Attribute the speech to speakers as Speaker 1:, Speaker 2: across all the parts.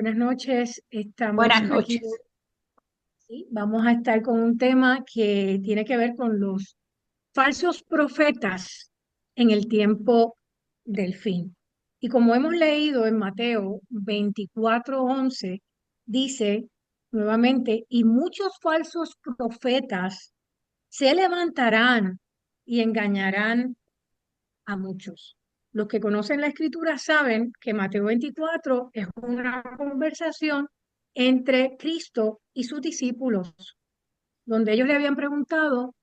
Speaker 1: Buenas noches, estamos
Speaker 2: Buenas
Speaker 1: aquí.
Speaker 2: noches.
Speaker 1: ¿Sí? Vamos a estar con un tema que tiene que ver con los falsos profetas en el tiempo del fin. Y como hemos leído en Mateo 24:11, dice nuevamente, y muchos falsos profetas se levantarán y engañarán a muchos. Los que conocen la escritura saben que Mateo 24 es una conversación entre Cristo y sus discípulos, donde ellos le habían preguntado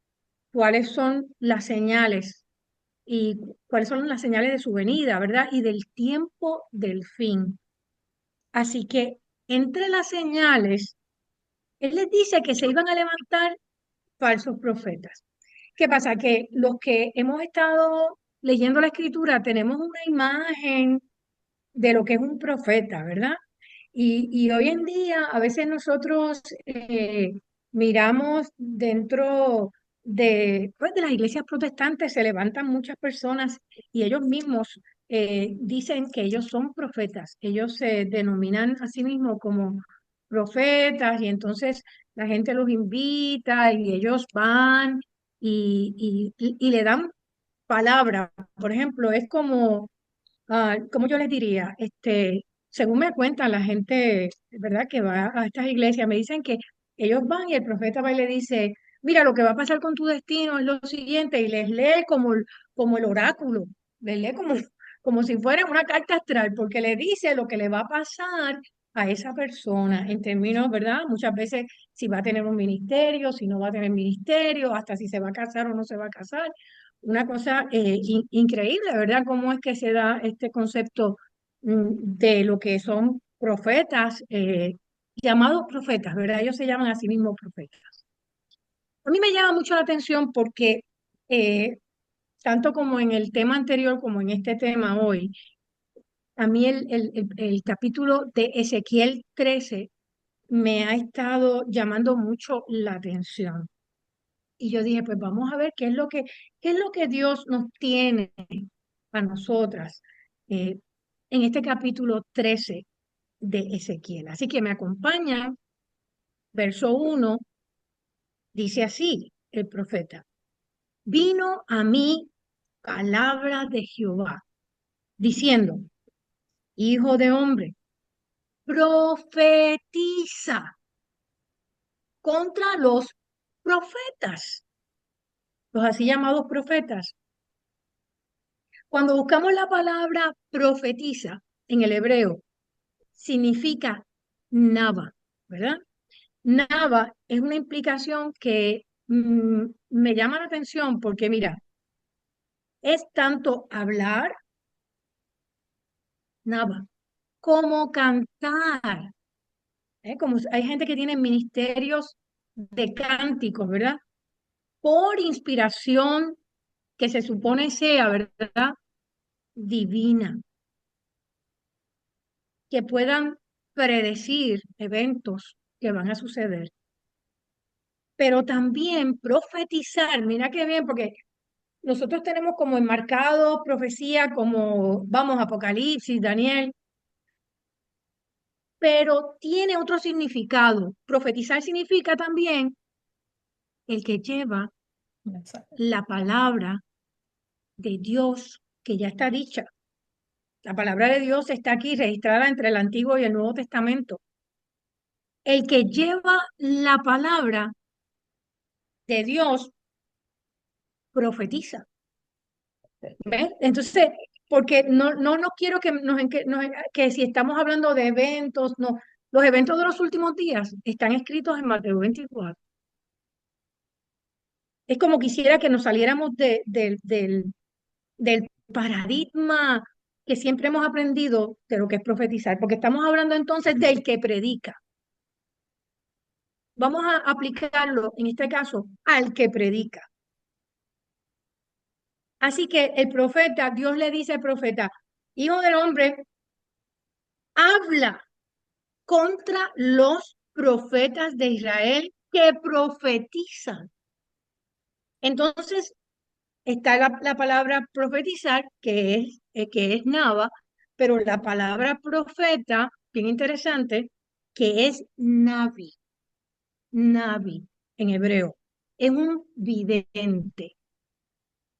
Speaker 1: cuáles son las señales y cuáles son las señales de su venida, ¿verdad? Y del tiempo del fin. Así que entre las señales, Él les dice que se iban a levantar falsos profetas. ¿Qué pasa? Que los que hemos estado leyendo la escritura tenemos una imagen de lo que es un profeta, ¿verdad? Y hoy en día a veces nosotros miramos dentro de las iglesias protestantes, se levantan muchas personas y ellos mismos dicen que ellos son profetas, ellos se denominan a sí mismos como profetas y entonces la gente los invita y ellos van y le dan palabra. Por ejemplo, es como ¿cómo yo les diría? Según me cuentan la gente, ¿verdad? Que va a estas iglesias, me dicen que ellos van y el profeta va y le dice, mira, lo que va a pasar con tu destino es lo siguiente, y les lee como el oráculo, les lee como si fuera una carta astral, porque le dice lo que le va a pasar a esa persona en términos, ¿verdad? Muchas veces si va a tener un ministerio, si no va a tener ministerio, hasta si se va a casar o no se va a casar. Una cosa increíble, ¿verdad? ¿Cómo es que se da este concepto de lo que son profetas, llamados profetas, ¿verdad? Ellos se llaman a sí mismos profetas. A mí me llama mucho la atención porque eh, tanto como en el tema anterior como en este tema hoy, a mí el capítulo de Ezequiel 13 me ha estado llamando mucho la atención. Y yo dije, pues vamos a ver qué es lo que Dios nos tiene a nosotras eh, en este capítulo 13 de Ezequiel. Así que me acompañan, verso 1 dice así el profeta, vino a mí palabra de Jehová, diciendo, hijo de hombre, profetiza contra los profetas, los así llamados profetas. Cuando buscamos la palabra profetiza en el hebreo, significa Nava, ¿verdad? Nava es una implicación que me llama la atención porque, mira, es tanto hablar, Nava, como cantar. Como hay gente que tiene ministerios de cánticos, ¿verdad? Por inspiración que se supone sea, ¿verdad? Divina, que puedan predecir eventos que van a suceder. Pero también profetizar, mira qué bien, porque nosotros tenemos como enmarcado profecía como, vamos, Apocalipsis, Daniel, pero tiene otro significado. Profetizar significa también el que lleva la palabra de Dios que ya está dicha. La palabra de Dios está aquí registrada entre el Antiguo y el Nuevo Testamento. El que lleva la palabra de Dios profetiza. ¿Ves? Entonces, porque no quiero que si estamos hablando de eventos, no, los eventos de los últimos días están escritos en Mateo 24. Es como quisiera que nos saliéramos del paradigma que siempre hemos aprendido de lo que es profetizar, porque estamos hablando entonces del que predica. Vamos a aplicarlo, en este caso, al que predica. Así que el profeta, Dios le dice al profeta, hijo del hombre, habla contra los profetas de Israel que profetizan. Entonces está la palabra profetizar, que es Nava, pero la palabra profeta, bien interesante, que es Navi, Navi en hebreo, es un vidente.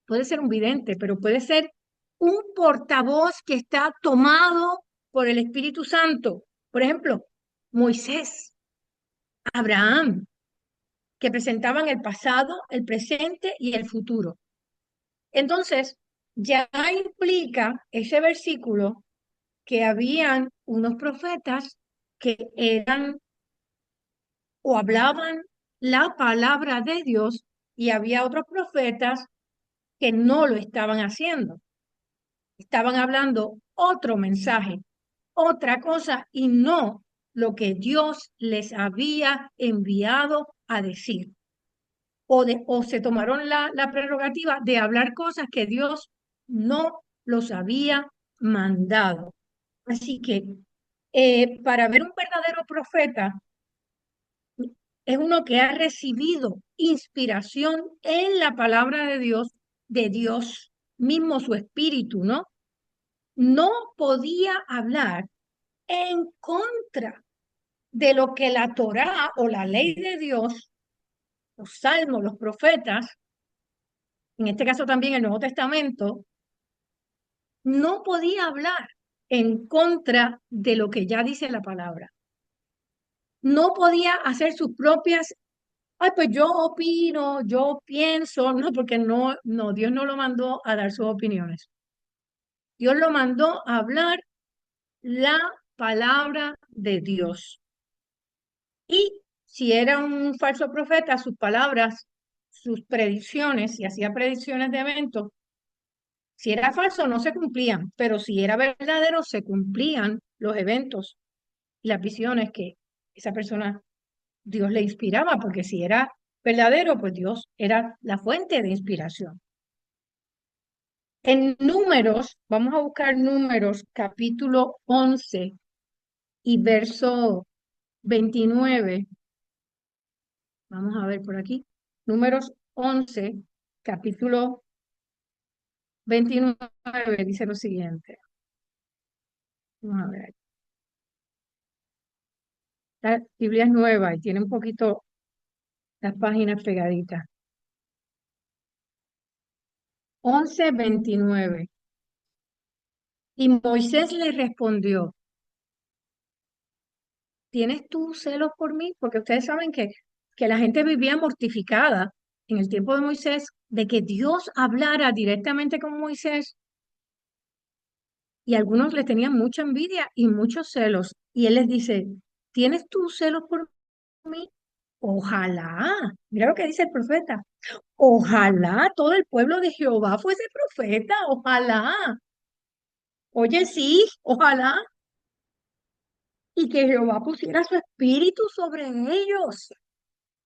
Speaker 1: Puede ser un vidente, pero puede ser un portavoz que está tomado por el Espíritu Santo. Por ejemplo, Moisés, Abraham, que presentaban el pasado, el presente y el futuro. Entonces, ya implica ese versículo que habían unos profetas que eran o hablaban la palabra de Dios y había otros profetas que no lo estaban haciendo. Estaban hablando otro mensaje, otra cosa y no lo que Dios les había enviado a decir. O se tomaron la prerrogativa de hablar cosas que Dios no los había mandado. Así que para ver un verdadero profeta es uno que ha recibido inspiración en la palabra de Dios mismo, su espíritu, ¿no? No podía hablar en contra de lo que la Torá o la ley de Dios, los salmos, los profetas, en este caso también el Nuevo Testamento, no podía hablar en contra de lo que ya dice la palabra. No podía hacer sus propias, ay, pues yo opino, yo pienso, no, porque no, Dios no lo mandó a dar sus opiniones. Dios lo mandó a hablar la palabra de Dios. Y si era un falso profeta, sus palabras, sus predicciones, si hacía predicciones de eventos, si era falso no se cumplían, pero si era verdadero se cumplían los eventos y las visiones que esa persona, Dios le inspiraba, porque si era verdadero, pues Dios era la fuente de inspiración. En Números, vamos a buscar Números, capítulo 11 y verso 29. Vamos a ver por aquí. Números 11, capítulo 29, dice lo siguiente. Vamos a ver. La Biblia es nueva y tiene un poquito las páginas pegaditas. 11:29. Y Moisés le respondió, ¿tienes tú celos por mí? Porque ustedes saben que la gente vivía mortificada en el tiempo de Moisés, de que Dios hablara directamente con Moisés, y algunos le tenían mucha envidia y muchos celos. Y él les dice, ¿tienes tú celos por mí? Ojalá, mira lo que dice el profeta, ojalá todo el pueblo de Jehová fuese profeta, ojalá. Oye, sí, ojalá. Y que Jehová pusiera su espíritu sobre ellos,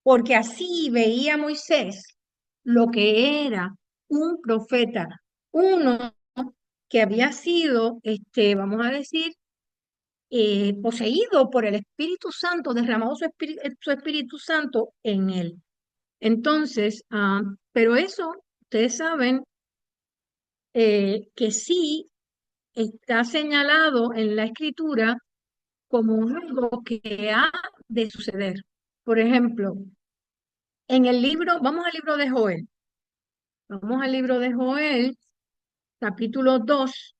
Speaker 1: porque así veía Moisés lo que era un profeta, uno que había sido, vamos a decir, poseído por el Espíritu Santo, derramado su Espíritu Santo en él. Entonces, pero eso, ustedes saben que sí está señalado en la Escritura como algo que ha de suceder. Por ejemplo, en el libro, vamos al libro de Joel, vamos al libro de Joel, capítulo 2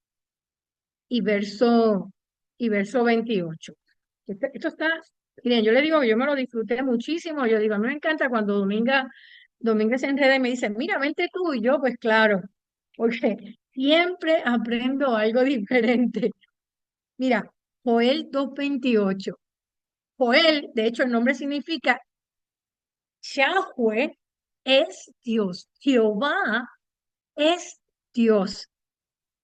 Speaker 1: y verso 28. Esto está, miren, yo le digo que yo me lo disfruté muchísimo, yo digo, a mí me encanta cuando Dominga se enreda y me dice, mira, vente tú, y yo, pues claro, porque siempre aprendo algo diferente. Mira, Joel 2:28. Joel, de hecho, el nombre significa Yahweh es Dios, Jehová es Dios.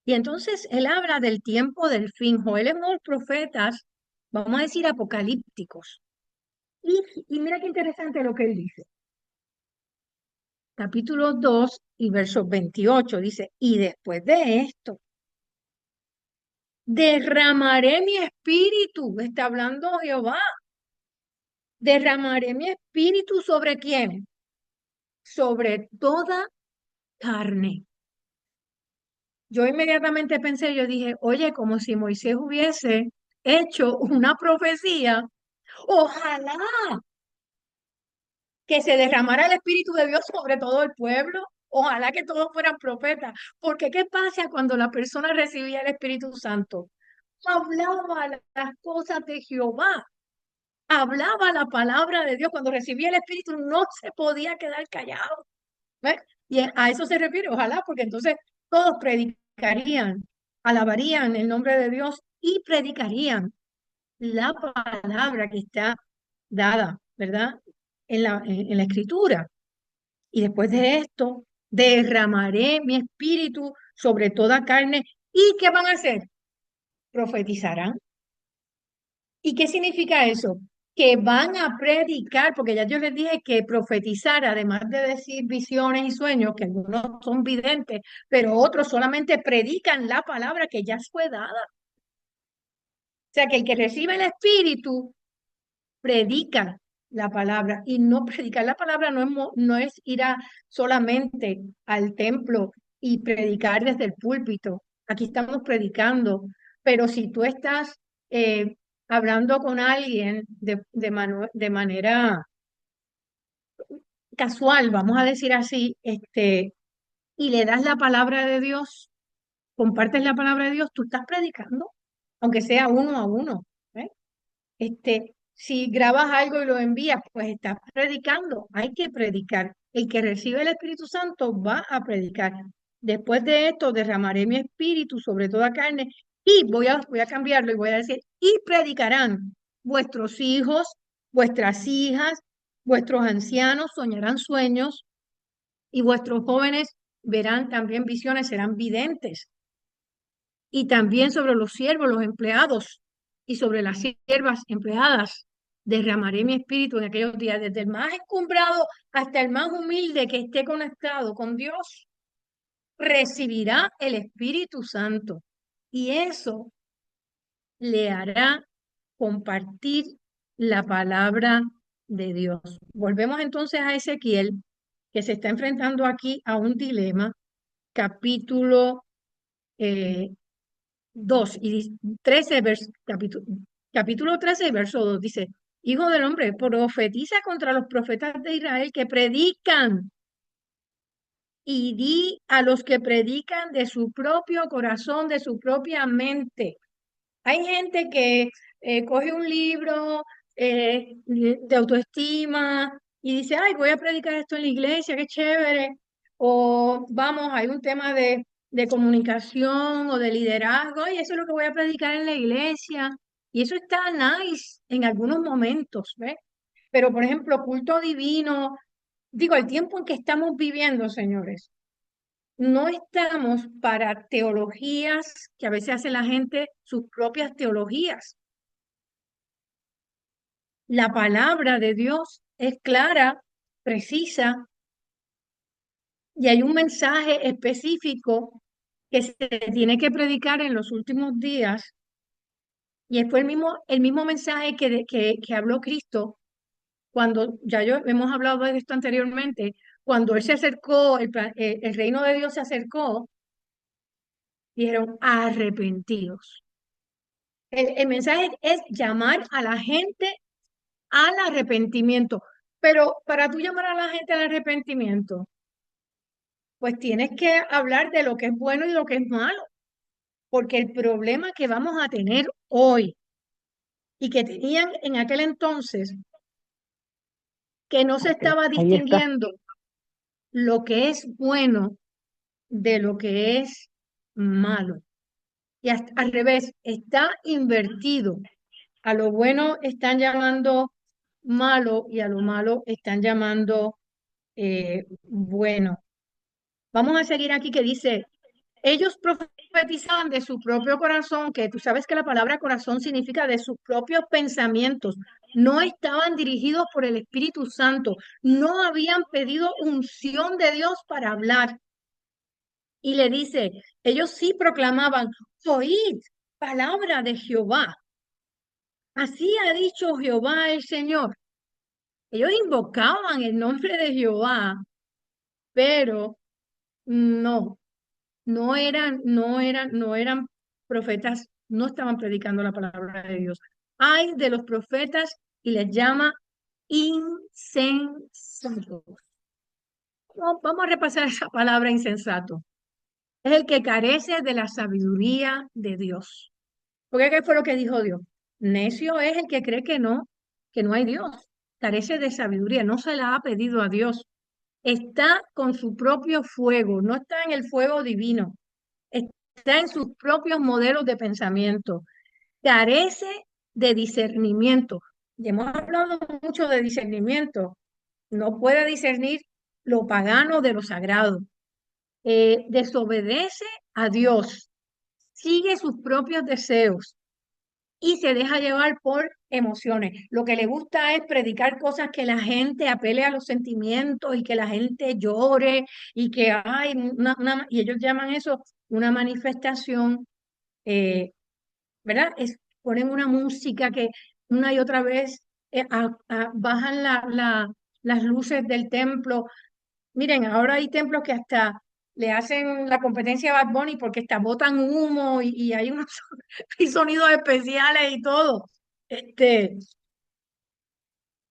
Speaker 1: Y entonces él habla del tiempo del fin. Joel es uno de los profetas, vamos a decir, apocalípticos. Y mira qué interesante lo que él dice. Capítulo 2 y verso 28 dice, y después de esto, derramaré mi espíritu, está hablando Jehová, derramaré mi espíritu sobre quién, sobre toda carne. yo inmediatamente pensé, yo dije, oye, como si Moisés hubiese hecho una profecía, ojalá que se derramara el Espíritu de Dios sobre todo el pueblo, ojalá que todos fueran profetas, porque ¿qué pasa cuando la persona recibía el Espíritu Santo? Hablaba las cosas de Jehová, hablaba la palabra de Dios, cuando recibía el Espíritu no se podía quedar callado. ¿Ves? Y a eso se refiere, ojalá, porque entonces todos predicarían, alabarían el nombre de Dios y predicarían la palabra que está dada, ¿verdad? En la escritura. Y después de esto, derramaré mi espíritu sobre toda carne. ¿Y qué van a hacer? Profetizarán. ¿Y qué significa eso? Que van a predicar, porque ya yo les dije que profetizar, además de decir visiones y sueños, que algunos son videntes, pero otros solamente predican la palabra que ya fue dada. O sea, que el que recibe el Espíritu predica la palabra y no predicar la palabra no es ir solamente al templo y predicar desde el púlpito. Aquí estamos predicando, pero si tú estás eh, hablando con alguien de manera casual, vamos a decir así, y le das la palabra de Dios, compartes la palabra de Dios, tú estás predicando, aunque sea uno a uno. ¿Eh? Si grabas algo y lo envías, pues estás predicando. Hay que predicar. El que recibe el Espíritu Santo va a predicar. Después de esto, derramaré mi espíritu sobre toda carne y voy a cambiarlo y voy a decir, y predicarán vuestros hijos, vuestras hijas, vuestros ancianos soñarán sueños y vuestros jóvenes verán también visiones, serán videntes y también sobre los siervos, los empleados, y sobre las siervas empleadas. Derramaré mi espíritu en aquellos días, desde el más encumbrado hasta el más humilde que esté conectado con Dios, recibirá el Espíritu Santo. Y eso le hará compartir la palabra de Dios. Volvemos entonces a Ezequiel, que se está enfrentando aquí a un dilema, capítulo eh, 2 y 13, capítulo 13, verso 2 dice, Hijo del hombre, profetiza contra los profetas de Israel que predican y di a los que predican de su propio corazón, de su propia mente. Hay gente que coge un libro de autoestima y dice, ay, voy a predicar esto en la iglesia, qué chévere. O vamos, hay un tema de comunicación o de liderazgo, y eso es lo que voy a predicar en la iglesia. Y eso está nice en algunos momentos, ¿ves? Pero, por ejemplo, culto divino, digo, el tiempo en que estamos viviendo, señores, no estamos para teologías que a veces hace la gente sus propias teologías. La palabra de Dios es clara, precisa, y hay un mensaje específico que se tiene que predicar en los últimos días, y fue el mismo mensaje que habló Cristo cuando, hemos hablado de esto anteriormente, cuando Él se acercó, el reino de Dios se acercó, dijeron arrepentidos. El mensaje es llamar a la gente al arrepentimiento. Pero para tú llamar a la gente al arrepentimiento, pues tienes que hablar de lo que es bueno y lo que es malo. Porque el problema que vamos a tener hoy y que tenían en aquel entonces, que no se
Speaker 2: Ok,
Speaker 1: estaba
Speaker 2: ahí está.
Speaker 1: distinguiendo lo que es bueno de lo que es malo. Y al revés, está invertido. A lo bueno están llamando malo y a lo malo están llamando bueno. Vamos a seguir aquí que dice, ellos profetizaban de su propio corazón, que tú sabes que la palabra corazón significa de sus propios pensamientos. No estaban dirigidos por el Espíritu Santo, no habían pedido unción de Dios para hablar. Y le dice, ellos sí proclamaban, oíd palabra de Jehová. Así ha dicho Jehová el Señor. Ellos invocaban el nombre de Jehová, pero no. no eran profetas, no estaban predicando la palabra de Dios. Hay de los profetas y les llama insensatos. Vamos a repasar esa palabra insensato. Es el que carece de la sabiduría de Dios. Porque ¿qué fue lo que dijo Dios? Necio es el que cree que no hay Dios. Carece de sabiduría, no se la ha pedido a Dios. Está con su propio fuego, no está en el fuego divino, está en sus propios modelos de pensamiento. Carece de discernimiento. Y hemos hablado mucho de discernimiento. No puede discernir lo pagano de lo sagrado. Desobedece a Dios, sigue sus propios deseos y se deja llevar por emociones. Lo que le gusta es predicar cosas que la gente apele a los sentimientos y que la gente llore y que hay y ellos llaman eso una manifestación, eh, ¿verdad? Ponen una música que una y otra vez bajan las luces del templo. Miren, ahora hay templos que hasta le hacen la competencia a Bad Bunny porque hasta botan humo y hay unos y sonidos especiales y todo. Este,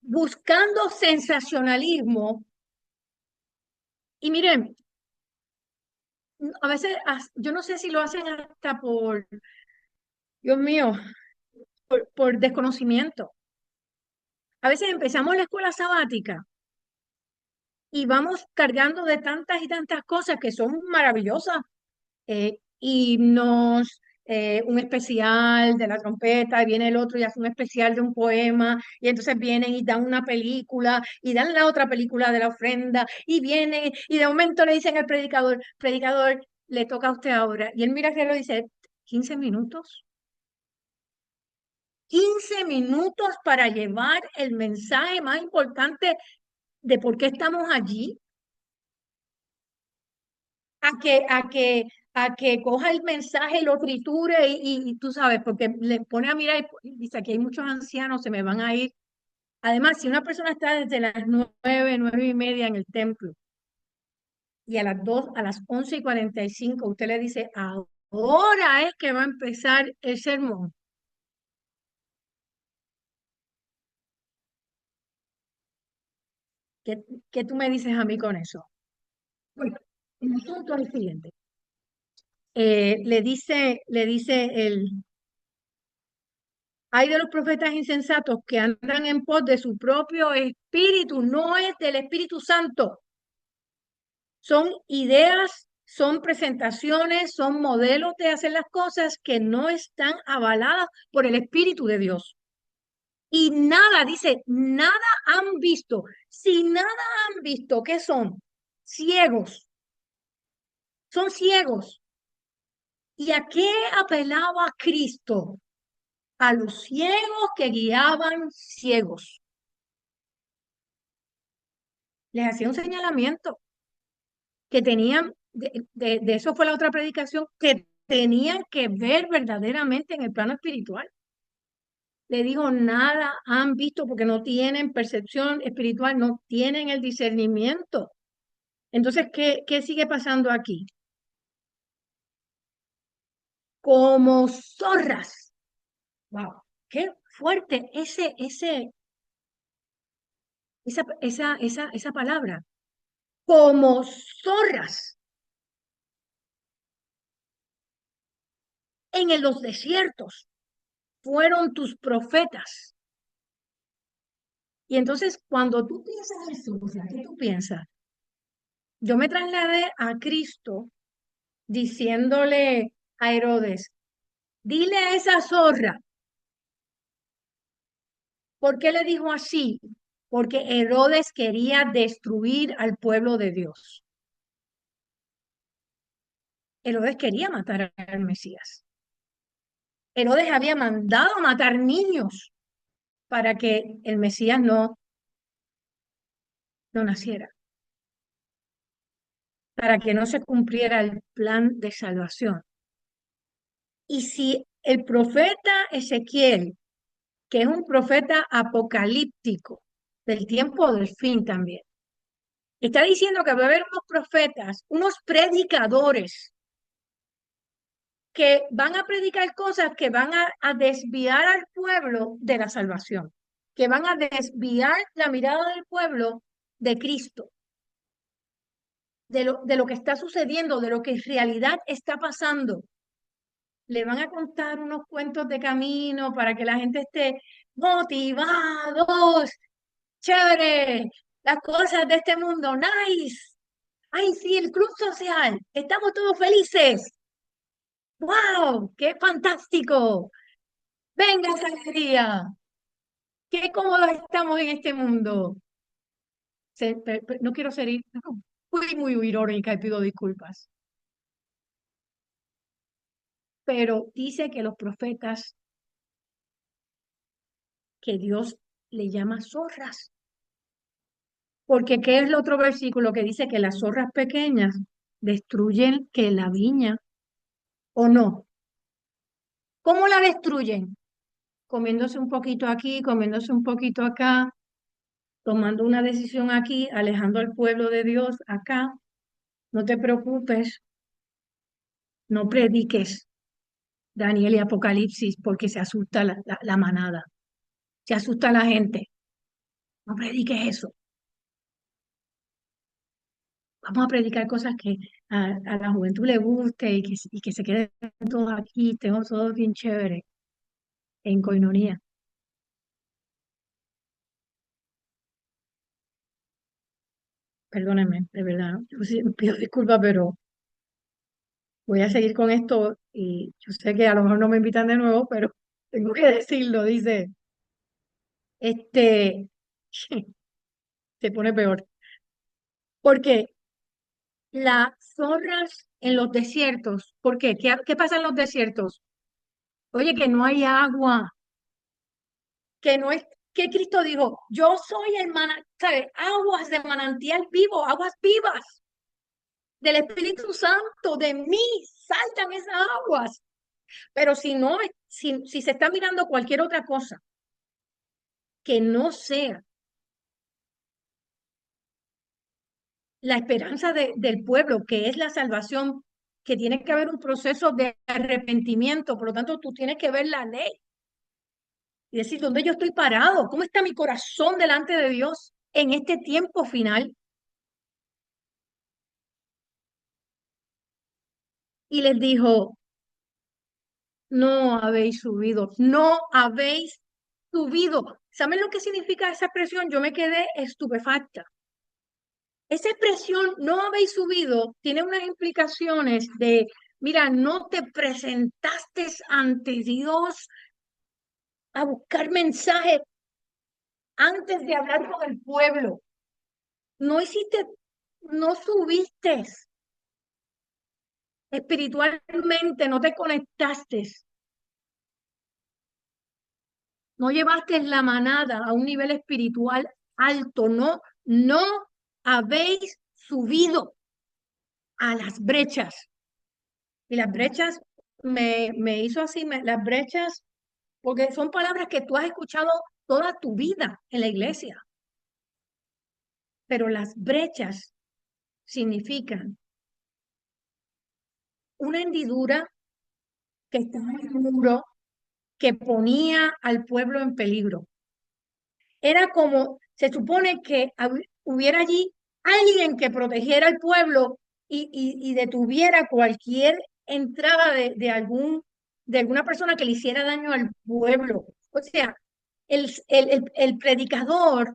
Speaker 1: buscando sensacionalismo. Y miren, a veces yo no sé si lo hacen hasta por, Dios mío, por desconocimiento. A veces empezamos la escuela sabática y vamos cargando de tantas y tantas cosas que son maravillosas, himnos, un especial de la trompeta, y viene el otro y hace un especial de un poema, y entonces vienen y dan una película, y dan la otra película de la ofrenda, y vienen, y de momento le dicen al predicador, predicador, le toca a usted ahora, y él mira que lo dice, 15 minutos, 15 minutos para llevar el mensaje más importante de por qué estamos allí, a que coja el mensaje y lo triture y tú sabes, porque le pone a mirar y dice, aquí hay muchos ancianos, se me van a ir. Además, si una persona está desde las 9, 9:30 en el templo y a las 2, a las 11:45, usted le dice, ahora es que va a empezar el sermón. ¿Qué, qué tú me dices a mí con eso? Bueno, el asunto es el siguiente. Le dice hay de los profetas insensatos que andan en pos de su propio espíritu, no es del Espíritu Santo. Son ideas, son presentaciones, son modelos de hacer las cosas que no están avaladas por el Espíritu de Dios. Y nada, dice, nada han visto. Si nada han visto, ¿qué son? Ciegos. Son ciegos. ¿Y a qué apelaba Cristo? A los ciegos que guiaban ciegos. Les hacía un señalamiento que tenían, de eso fue la otra predicación, que tenían que ver verdaderamente en el plano espiritual. Le dijo, nada han visto porque no tienen percepción espiritual, no tienen el discernimiento. Entonces, ¿qué sigue pasando aquí? Como zorras. Wow, qué fuerte esa palabra. Como zorras en los desiertos fueron tus profetas. Y entonces, cuando tú piensas eso, o sea, ¿qué tú piensas? Yo me trasladé a Cristo diciéndole a Herodes, dile a esa zorra, ¿por qué le dijo así? Porque Herodes quería destruir al pueblo de Dios. Herodes quería matar al Mesías. Herodes había mandado matar niños para que el Mesías no naciera, para que no se cumpliera el plan de salvación. Y si el profeta Ezequiel, que es un profeta apocalíptico del tiempo del fin también, está diciendo que va a haber unos profetas, unos predicadores que van a predicar cosas que van a desviar al pueblo de la salvación, que van a desviar la mirada del pueblo de Cristo, de lo que está sucediendo, de lo que en realidad está pasando. Le van a contar unos cuentos de camino para que la gente esté motivados, chévere, las cosas de este mundo, nice. Ay, sí, el club social, estamos todos felices. ¡Wow! ¡Qué fantástico! Venga esa alegría. Qué cómodos estamos en este mundo. No quiero ser, fui muy irónica y pido disculpas. Pero dice que los profetas, que Dios le llama zorras. Porque ¿qué es el otro versículo que dice que las zorras pequeñas destruyen que la viña o no? ¿Cómo la destruyen? Comiéndose un poquito aquí, comiéndose un poquito acá, tomando una decisión aquí, alejando al pueblo de Dios acá. No te preocupes, no prediques Daniel y Apocalipsis porque se asusta la manada, se asusta la gente. No prediques eso. Vamos a predicar cosas que a la juventud le guste y que se queden todos aquí, tenemos todos bien chévere, en coinonía. Perdónenme, de verdad, ¿no? Yo sí pido disculpas, pero voy a seguir con esto y yo sé que a lo mejor no me invitan de nuevo, pero tengo que decirlo, dice, este, se pone peor, porque las zorras en los desiertos, ¿por qué? ¿Qué pasa en los desiertos? Oye, que no hay agua, que no es, que Cristo dijo, yo soy el ¿sabe? Aguas de manantial vivo, aguas vivas del Espíritu Santo, de mí saltan esas aguas. Pero si no, si se está mirando cualquier otra cosa que no sea la esperanza del pueblo, que es la salvación, que tiene que haber un proceso de arrepentimiento, por lo tanto tú tienes que ver la ley y decir, ¿dónde yo estoy parado? ¿Cómo está mi corazón delante de Dios en este tiempo final? Y les dijo, no habéis subido, no habéis subido. ¿Saben lo que significa esa expresión? Yo me quedé estupefacta. Esa expresión, no habéis subido, tiene unas implicaciones de, mira, no te presentaste ante Dios a buscar mensajes antes de hablar con el pueblo. No hiciste, no subiste espiritualmente, no te conectaste, no llevaste la manada a un nivel espiritual alto, no habéis subido a las brechas. Y las brechas me hizo así, las brechas, porque son palabras que tú has escuchado toda tu vida en la iglesia, pero las brechas significan una hendidura que estaba en el muro que ponía al pueblo en peligro. Era como, se supone que hubiera allí alguien que protegiera al pueblo y detuviera cualquier entrada de alguna persona que le hiciera daño al pueblo. O sea, el predicador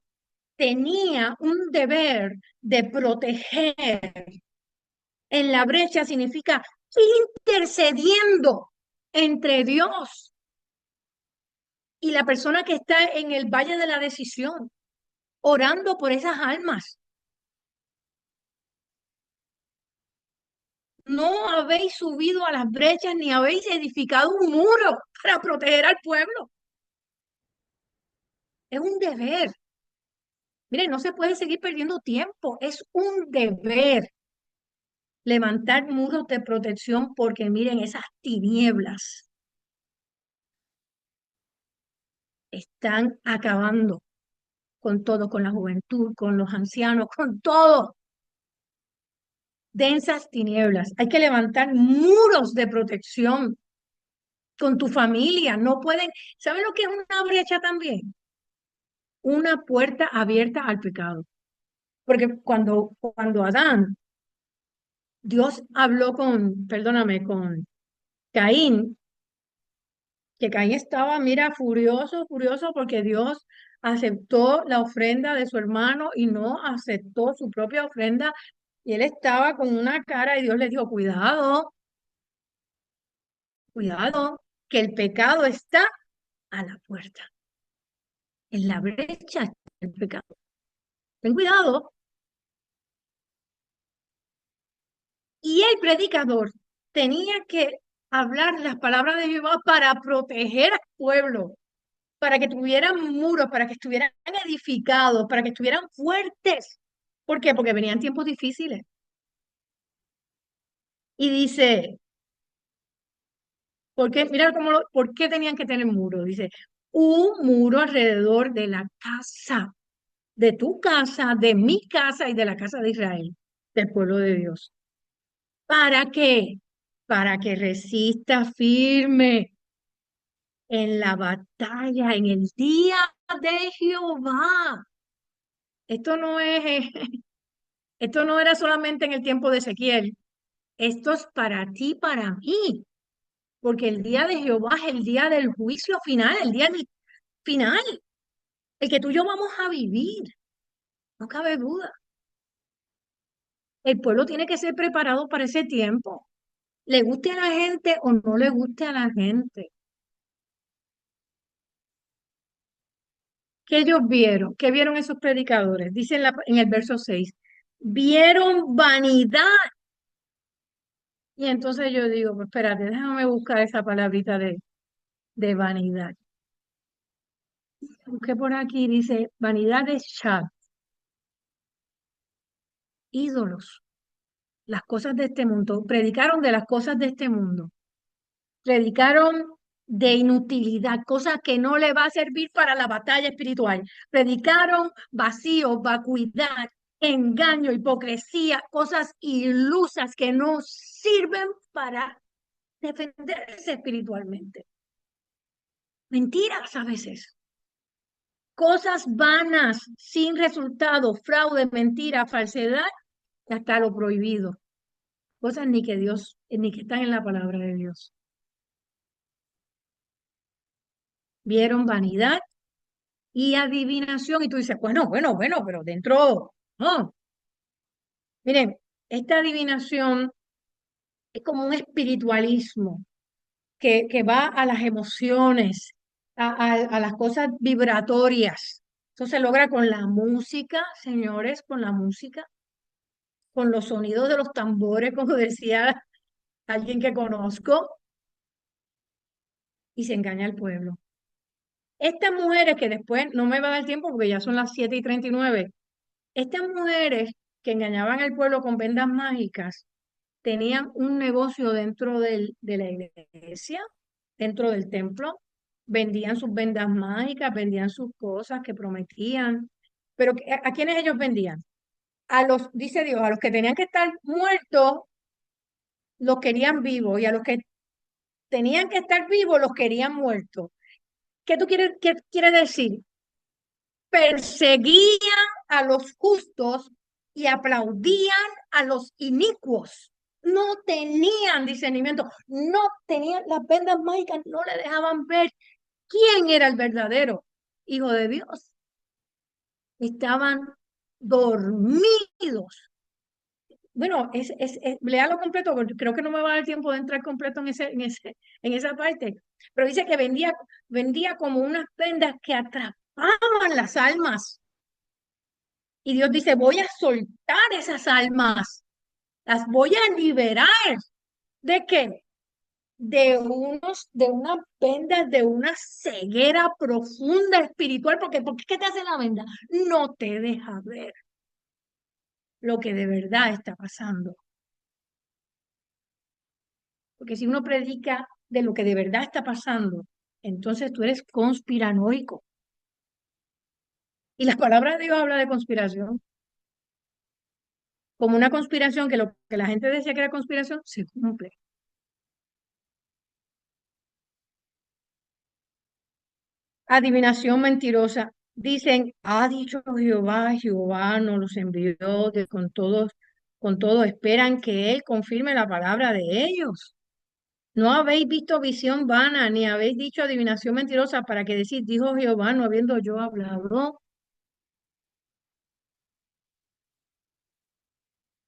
Speaker 1: tenía un deber de proteger. En la brecha significa intercediendo entre Dios y la persona que está en el valle de la decisión, orando por esas almas. No habéis subido a las brechas ni habéis edificado un muro para proteger al pueblo. Es un deber. Miren, no se puede seguir perdiendo tiempo. Es un deber levantar muros de protección porque miren, esas tinieblas están acabando con todo, con la juventud, con los ancianos, con todo. densas tinieblas. Hay que levantar muros de protección con tu familia. No pueden, ¿saben lo que es una brecha también? Una puerta abierta al pecado. Porque cuando Adán, Dios habló perdóname, con Caín, que Caín estaba, mira, furioso, furioso porque Dios aceptó la ofrenda de su hermano y no aceptó su propia ofrenda. Y él estaba con una cara y Dios le dijo, cuidado, cuidado, que el pecado está a la puerta. En la brecha está el pecado. Ten cuidado. Y el predicador tenía que hablar las palabras de Jehová para proteger al pueblo, para que tuvieran muros, para que estuvieran edificados, para que estuvieran fuertes. ¿Por qué? Porque venían tiempos difíciles. Y dice, ¿por qué? Mira ¿por qué tenían que tener muros? Dice, un muro alrededor de la casa, de tu casa, de mi casa y de la casa de Israel, del pueblo de Dios. ¿Para qué? Para que resista firme en la batalla, en el día de Jehová. Esto no es, esto no era solamente en el tiempo de Ezequiel. Esto es para ti, para mí, porque el día de Jehová es el día del juicio final, el día del final, el que tú y yo vamos a vivir, no cabe duda. El pueblo tiene que ser preparado para ese tiempo, le guste a la gente o no le guste a la gente. ¿Qué ellos vieron? ¿Qué vieron esos predicadores? Dice en el verso 6, vieron vanidad. Y entonces yo digo, pues espérate, déjame buscar esa palabrita de vanidad. Busqué por aquí, dice, vanidad de Shad, ídolos, las cosas de este mundo. Predicaron de las cosas de este mundo. Predicaron de inutilidad, cosas que no le va a servir para la batalla espiritual. Predicaron vacío, vacuidad, engaño, hipocresía, cosas ilusas que no sirven para defenderse espiritualmente. Mentiras a veces. Cosas vanas, sin resultado, fraude, mentira, falsedad, y hasta lo prohibido. Cosas ni que están en la palabra de Dios. Vieron vanidad y adivinación. Y tú dices, bueno, pero dentro, no. Miren, esta adivinación es como un espiritualismo que va a las emociones, a las cosas vibratorias. Eso se logra con la música, señores, con la música, con los sonidos de los tambores, como decía alguien que conozco, y se engaña al pueblo. Estas mujeres que después no me va a dar tiempo porque ya son las 7:39. Estas mujeres que engañaban al pueblo con vendas mágicas tenían un negocio dentro de la iglesia, dentro del templo, vendían sus vendas mágicas, vendían sus cosas que prometían, pero ¿a quiénes ellos vendían? Dice Dios, a los que tenían que estar muertos, los querían vivos, y a los que tenían que estar vivos, los querían muertos. ¿Qué quiere decir? Perseguían a los justos y aplaudían a los inicuos. No tenían discernimiento, no tenían las vendas mágicas, no le dejaban ver quién era el verdadero hijo de Dios. Estaban dormidos. Bueno, léalo completo, porque creo que no me va a dar tiempo de entrar completo en esa parte. Pero dice que vendía como unas vendas que atrapaban las almas. Y Dios dice, voy a soltar esas almas, las voy a liberar. ¿De qué? De unas vendas, de una ceguera profunda espiritual, porque ¿qué te hace la venda? No te deja ver lo que de verdad está pasando. Porque si uno predica de lo que de verdad está pasando, entonces tú eres conspiranoico. Y la palabra de Dios habla de conspiración. como una conspiración, que lo que la gente decía que era conspiración, se cumple. Adivinación mentirosa. Dicen, ha dicho Jehová, Jehová nos los envió con todo esperan que Él confirme la palabra de ellos. No habéis visto visión vana, ni habéis dicho adivinación mentirosa para que decís, dijo Jehová, no habiendo yo hablado.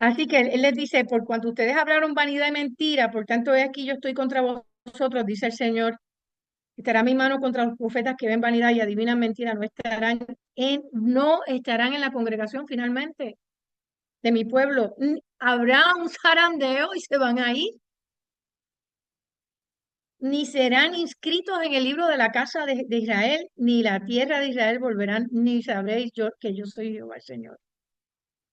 Speaker 1: Así que él les dice, por cuanto ustedes hablaron vanidad y mentira, por tanto he aquí yo estoy contra vosotros, dice el Señor. Estará mi mano contra los profetas que ven vanidad y adivinan mentira, no estarán en la congregación finalmente de mi pueblo. Habrá un zarandeo y se van a ir, ni serán inscritos en el libro de la casa de Israel, ni la tierra de Israel volverán, ni sabréis yo que yo soy Jehová el Señor.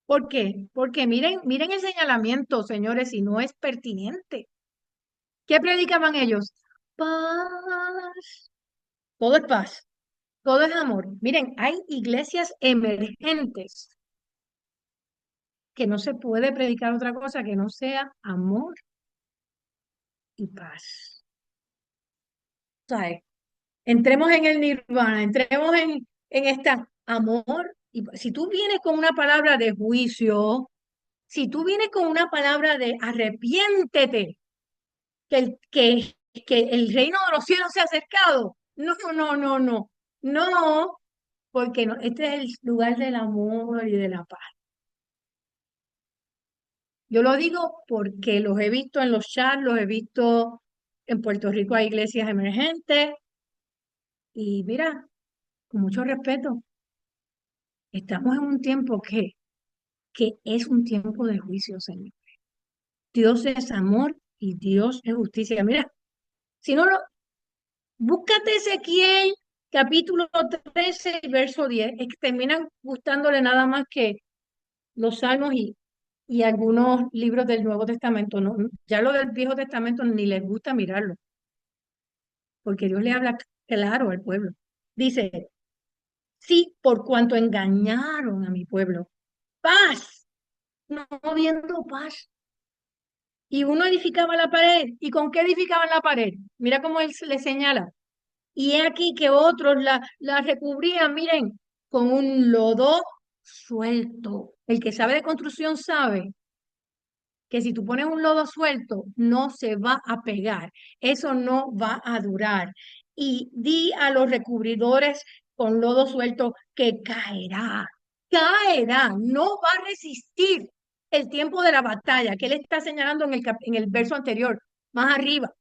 Speaker 1: ¿Por qué? Porque miren el señalamiento, señores, y no es pertinente. ¿Qué predicaban ellos? Paz. Todo es paz, todo es amor. Miren, hay iglesias emergentes que no se puede predicar otra cosa que no sea amor y paz. ¿Sabes? Entremos en el nirvana, entremos en esta amor. Y si tú vienes con una palabra de juicio, si tú vienes con una palabra de arrepiéntete, que el reino de los cielos se ha acercado. No, no, no, no, no, porque no, este es el lugar del amor y de la paz. Yo lo digo porque los he visto en los chats, los he visto en Puerto Rico, hay iglesias emergentes y mira, con mucho respeto, estamos en un tiempo que es un tiempo de juicio, Señor. Dios es amor y Dios es justicia. Mira, si no lo, búscate Ezequiel, capítulo 13, verso 10. Es que terminan gustándole nada más que los salmos y algunos libros del Nuevo Testamento. ¿No? Ya lo del Viejo Testamento ni les gusta mirarlo, porque Dios le habla claro al pueblo. Dice, sí, por cuanto engañaron a mi pueblo. Paz, no viendo paz. Y uno edificaba la pared. ¿Y con qué edificaban la pared? Mira cómo él le señala. Y he aquí que otros la recubrían, miren, con un lodo suelto. El que sabe de construcción sabe que si tú pones un lodo suelto, no se va a pegar. Eso no va a durar. Y di a los recubridores con lodo suelto que caerá. Caerá, no va a resistir el tiempo de la batalla que él está señalando en el verso anterior, más arriba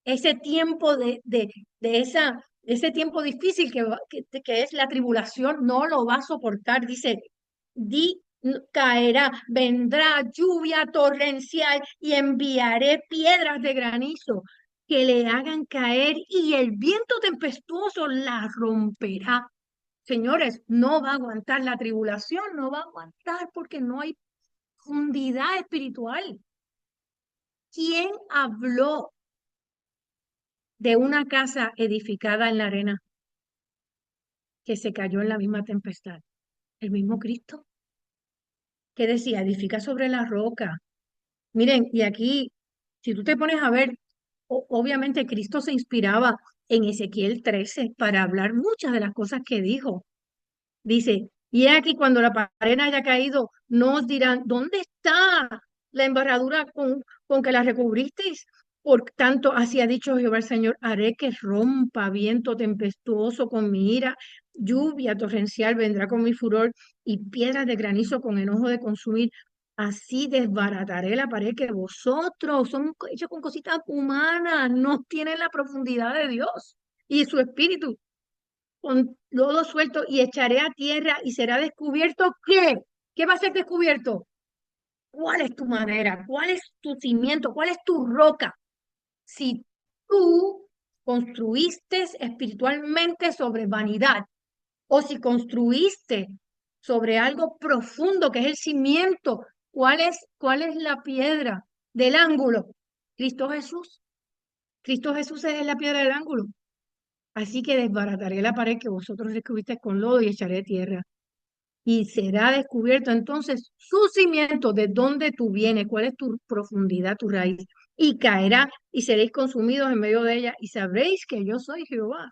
Speaker 1: ese tiempo ese tiempo difícil que es la tribulación, no lo va a soportar. Dice, caerá, vendrá lluvia torrencial y enviaré piedras de granizo que le hagan caer y el viento tempestuoso la romperá. Señores, no va a aguantar la tribulación, no va a aguantar porque no hay profundidad espiritual. ¿Quién habló de una casa edificada en la arena que se cayó en la misma tempestad? El mismo Cristo que decía, edifica sobre la roca. Miren, y aquí, si tú te pones a ver, obviamente Cristo se inspiraba en Ezequiel 13 para hablar muchas de las cosas que dijo. Dice, y he aquí cuando la pared haya caído, no os dirán, ¿dónde está la embarradura con que la recubristeis? Por tanto, así ha dicho Jehová el Señor, haré que rompa viento tempestuoso con mi ira, lluvia torrencial vendrá con mi furor y piedras de granizo con enojo de consumir. Así desbarataré la pared que vosotros son hechos con cositas humanas, no tienen la profundidad de Dios y su espíritu con lodo suelto y echaré a tierra y será descubierto ¿qué? ¿Qué va a ser descubierto? ¿Cuál es tu madera? ¿Cuál es tu cimiento? ¿Cuál es tu roca? Si tú construiste espiritualmente sobre vanidad o si construiste sobre algo profundo que es el cimiento, cuál es la piedra del ángulo? Cristo Jesús. Cristo Jesús es la piedra del ángulo. Así que desbarataré la pared que vosotros descubristeis con lodo y echaré tierra. y será descubierto entonces su cimiento, de dónde tú vienes, cuál es tu profundidad, tu raíz, y caerá y seréis consumidos en medio de ella y sabréis que yo soy Jehová.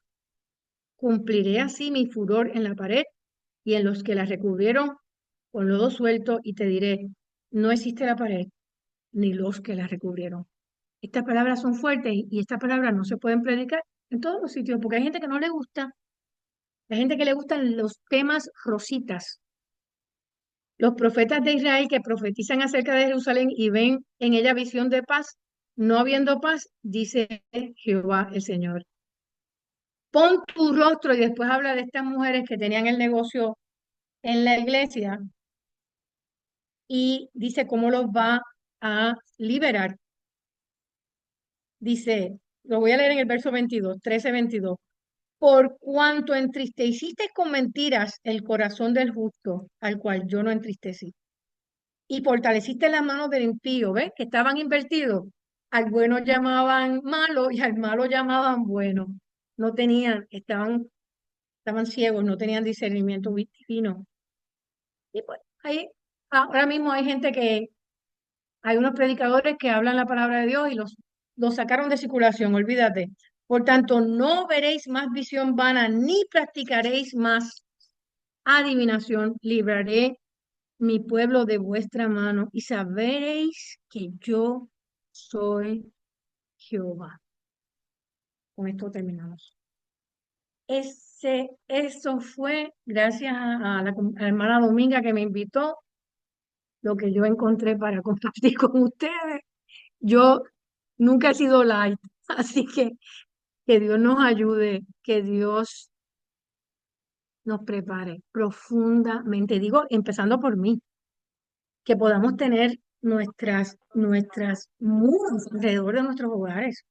Speaker 1: Cumpliré así mi furor en la pared y en los que la recubrieron con lodo suelto y te diré, no existe la pared ni los que la recubrieron. Estas palabras son fuertes y estas palabras no se pueden predicar en todos los sitios porque hay gente que no le gusta, hay gente que le gustan los temas rositas. Los profetas de Israel que profetizan acerca de Jerusalén y ven en ella visión de paz, no habiendo paz, dice Jehová el Señor. Pon tu rostro y después habla de estas mujeres que tenían el negocio en la iglesia y dice cómo los va a liberar. Dice, lo voy a leer en el verso 22, 13-22. Por cuanto entristeciste con mentiras el corazón del justo, al cual yo no entristecí, y fortaleciste las manos del impío, ¿ves? Que estaban invertidos. Al bueno llamaban malo y al malo llamaban bueno. No tenían, estaban ciegos, no tenían discernimiento divino. Y pues ahí, ahora mismo hay gente que, hay unos predicadores que hablan la palabra de Dios y los sacaron de circulación, olvídate. Por tanto, no veréis más visión vana, ni practicaréis más adivinación, libraré mi pueblo de vuestra mano y sabréis que yo soy Jehová. Con esto terminamos. Eso fue, gracias a la hermana Dominga que me invitó, lo que yo encontré para compartir con ustedes. Yo nunca he sido light, así que Dios nos ayude, que Dios nos prepare profundamente. Digo, empezando por mí, que podamos tener nuestras muros alrededor de nuestros hogares,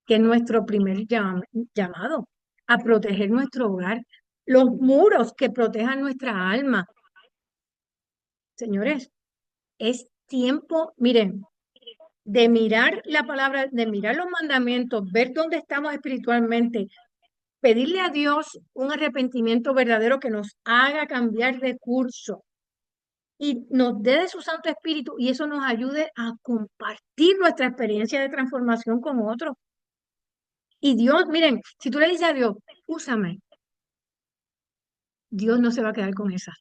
Speaker 1: que es nuestro primer llamado a proteger nuestro hogar, los muros que protejan nuestra alma. Señores, es tiempo, miren, de mirar la palabra, de mirar los mandamientos, ver dónde estamos espiritualmente, pedirle a Dios un arrepentimiento verdadero que nos haga cambiar de curso y nos dé de su Santo Espíritu y eso nos ayude a compartir nuestra experiencia de transformación con otros. Y Dios, miren, si tú le dices a Dios, úsame, Dios no se va a quedar con esa.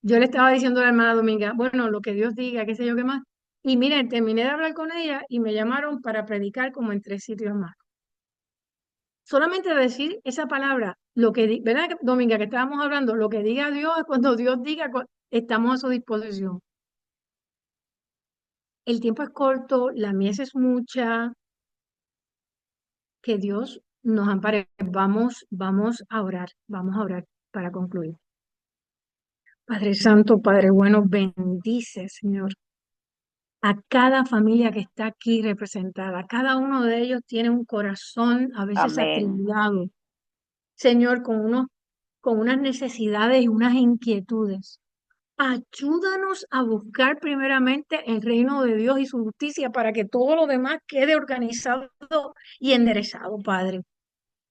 Speaker 1: Yo le estaba diciendo a la hermana Dominga, bueno, lo que Dios diga, qué sé yo qué más. Y miren, terminé de hablar con ella y me llamaron para predicar como en 3 sitios más. Solamente decir esa palabra, lo que, ¿verdad, Dominga, que estábamos hablando? Lo que diga Dios, cuando Dios diga, estamos a su disposición. El tiempo es corto, la mies es mucha, que Dios nos ampare. Vamos a orar para concluir. Padre Santo, Padre bueno, bendice, Señor, a cada familia que está aquí representada. Cada uno de ellos tiene un corazón a veces
Speaker 2: Amén.
Speaker 1: atribulado, Señor, con unas necesidades y unas inquietudes. Ayúdanos a buscar primeramente el reino de Dios y su justicia para que todo lo demás quede organizado y enderezado, Padre.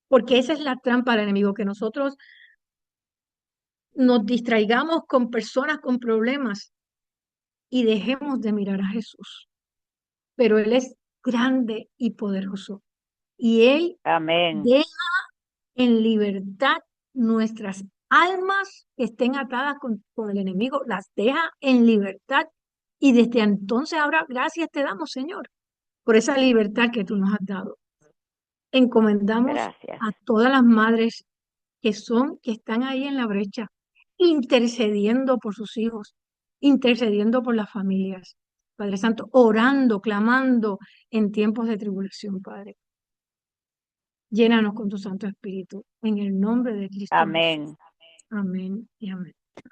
Speaker 1: Porque esa es la trampa del enemigo, que nosotros nos distraigamos con personas con problemas y dejemos de mirar a Jesús. Pero Él es grande y poderoso. Y Él
Speaker 2: Amén.
Speaker 1: deja en libertad nuestras almas que estén atadas con el enemigo, las deja en libertad. Y desde entonces ahora, gracias te damos, Señor, por esa libertad que tú nos has dado. Encomendamos
Speaker 2: Gracias.
Speaker 1: a todas las madres que están ahí en la brecha, intercediendo por sus hijos, intercediendo por las familias. Padre Santo, orando, clamando en tiempos de tribulación, Padre. Llénanos con tu Santo Espíritu, en el nombre de Cristo Jesús.
Speaker 2: Amén.
Speaker 1: Amén y amén.